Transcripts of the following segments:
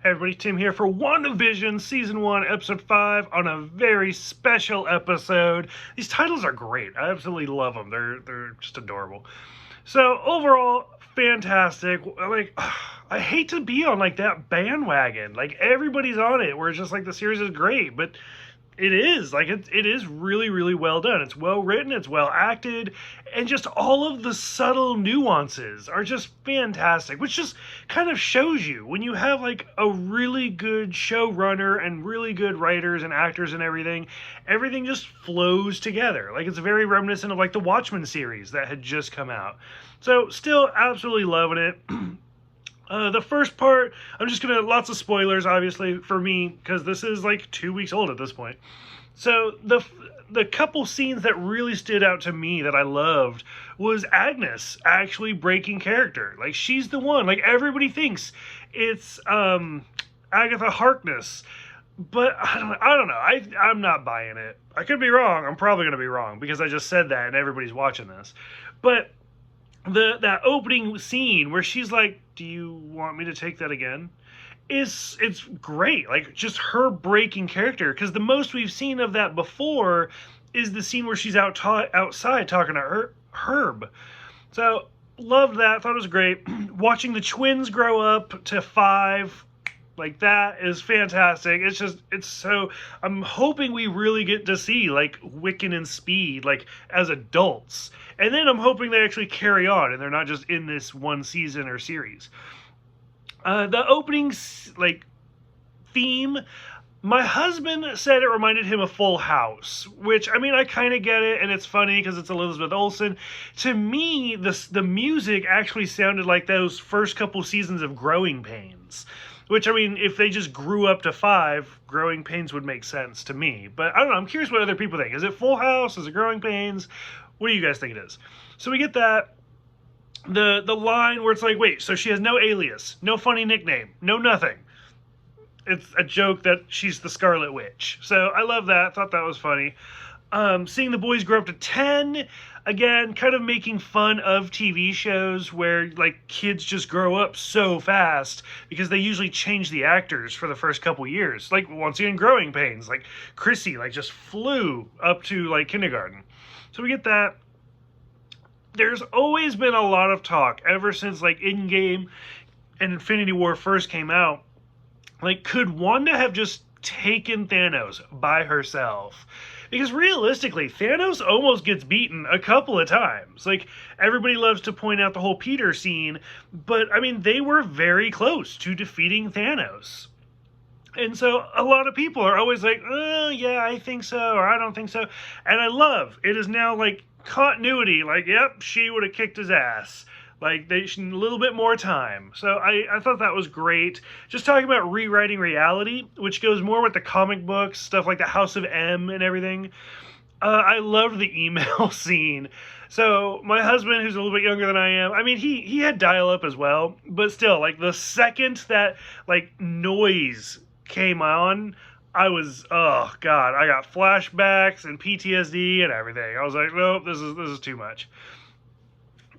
Hey everybody, Tim here for WandaVision Season 1, Episode 5 on a very special episode. These titles are great. I absolutely love them. They're just adorable. So overall, fantastic. Like, I hate to be on like that bandwagon. Like everybody's on it where it's just like the series is great, but it is like it is really, really well done. It's well written, it's well acted, and just all of the subtle nuances are just fantastic, which just kind of shows you when you have like a really good showrunner and really good writers and actors and everything just flows together. Like it's very reminiscent of like the Watchmen series that had just come out. So still absolutely loving it. The first part, I'm just gonna, lots of spoilers, obviously, for me, because this is like 2 weeks old at this point. So the couple scenes that really stood out to me that I loved was Agnes actually breaking character. Like she's the one. Like everybody thinks it's Agatha Harkness, but I don't know. I'm not buying it. I could be wrong. I'm probably gonna be wrong because I just said that and everybody's watching this, but that opening scene where she's like, "Do you want me to take that again?" It's great. Like just her breaking character, because the most we've seen of that before is the scene where she's outside talking to Herb. So loved that. Thought it was great. Watching the twins grow up to 5. Like that is fantastic. It's so, I'm hoping we really get to see like Wiccan and Speed like as adults. And then I'm hoping they actually carry on and they're not just in this one season or series. The opening like theme, my husband said it reminded him of Full House, which I mean I kind of get it, and it's funny because it's Elizabeth Olsen. To me, the music actually sounded like those first couple seasons of Growing Pains. Which, I mean, if they just grew up to 5, Growing Pains would make sense to me. But I don't know, I'm curious what other people think. Is it Full House? Is it Growing Pains? What do you guys think it is? So we get that. The line where it's like, wait, so she has no alias, no funny nickname, no nothing. It's a joke that she's the Scarlet Witch. So I love that. Thought that was funny. Seeing the boys grow up to 10, again, kind of making fun of TV shows where like kids just grow up so fast because they usually change the actors for the first couple years. Like once again, Growing Pains, like Chrissy, like just flew up to like kindergarten. So we get that. There's always been a lot of talk ever since like Endgame and Infinity War first came out. Like, could Wanda have just taken Thanos by herself? Because realistically, Thanos almost gets beaten a couple of times. Like, everybody loves to point out the whole Peter scene, but I mean, they were very close to defeating Thanos. And so a lot of people are always like, oh, yeah, I think so, or I don't think so. And I love, it is now like continuity. Like, yep, she would have kicked his ass. Like, they should a little bit more time. So I thought that was great. Just talking about rewriting reality, which goes more with the comic books, stuff like the House of M and everything. I loved the email scene. So my husband, who's a little bit younger than I am, I mean, he had dial-up as well. But still, like, the second that, like, noise came on, I was, oh, God, I got flashbacks and PTSD and everything. I was like, nope, this is too much.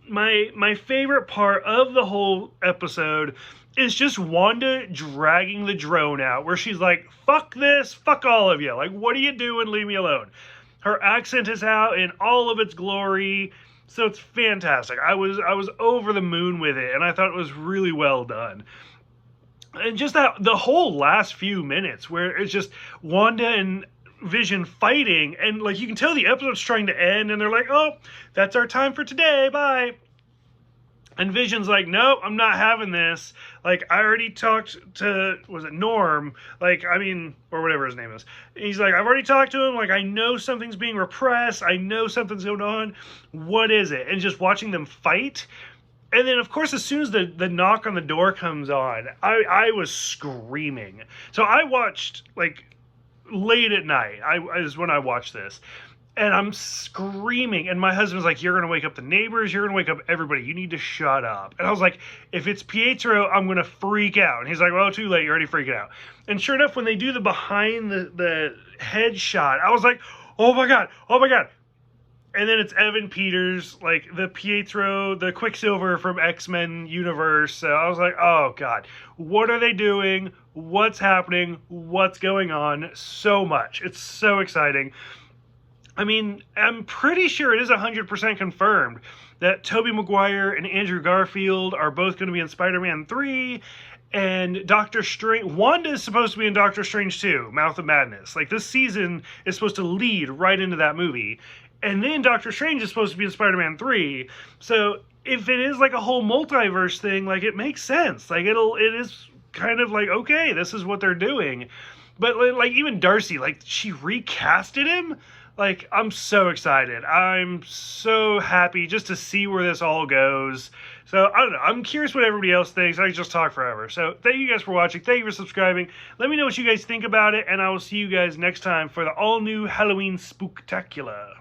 My favorite part of the whole episode is just Wanda dragging the drone out, where she's like, fuck this, fuck all of you. Like, what are you doing? Leave me alone. Her accent is out in all of its glory, so it's fantastic. I was over the moon with it, and I thought it was really well done. And just that, the whole last few minutes, where it's just Wanda and Vision fighting, and like you can tell the episode's trying to end, and they're like, oh, that's our time for today, bye. And Vision's like, nope, I'm not having this. Like, I already talked to, was it Norm? Like, I mean, or whatever his name is. He's like, I've already talked to him. Like, I know something's being repressed. I know something's going on. What is it? And just watching them fight. And then, of course, as soon as the knock on the door comes on, I was screaming. So I watched, like, late at night is when I watched this, and I'm screaming, and my husband's like, you're gonna wake up the neighbors, you're gonna wake up everybody, you need to shut up. And I was like, if it's Pietro, I'm gonna freak out. And he's like, well, too late, you're already freaking out. And sure enough, when they do the behind the head shot, I was like, oh my god. And then it's Evan Peters, like the Pietro, the Quicksilver from X-Men universe. So I was like, oh God, what are they doing? What's happening? What's going on? So much. It's so exciting. I mean, I'm pretty sure it is 100% confirmed that Tobey Maguire and Andrew Garfield are both going to be in Spider-Man 3, and Doctor Strange, Wanda is supposed to be in Doctor Strange 2, Mouth of Madness. Like, this season is supposed to lead right into that movie. And then Doctor Strange is supposed to be in Spider-Man 3. So if it is like a whole multiverse thing, like, it makes sense. Like, it is kind of like, okay, this is what they're doing. But like, even Darcy, like, she recasted him. Like, I'm so excited. I'm so happy just to see where this all goes. So, I don't know. I'm curious what everybody else thinks. I could just talk forever. So, thank you guys for watching. Thank you for subscribing. Let me know what you guys think about it, and I will see you guys next time for the all-new Halloween Spooktacular.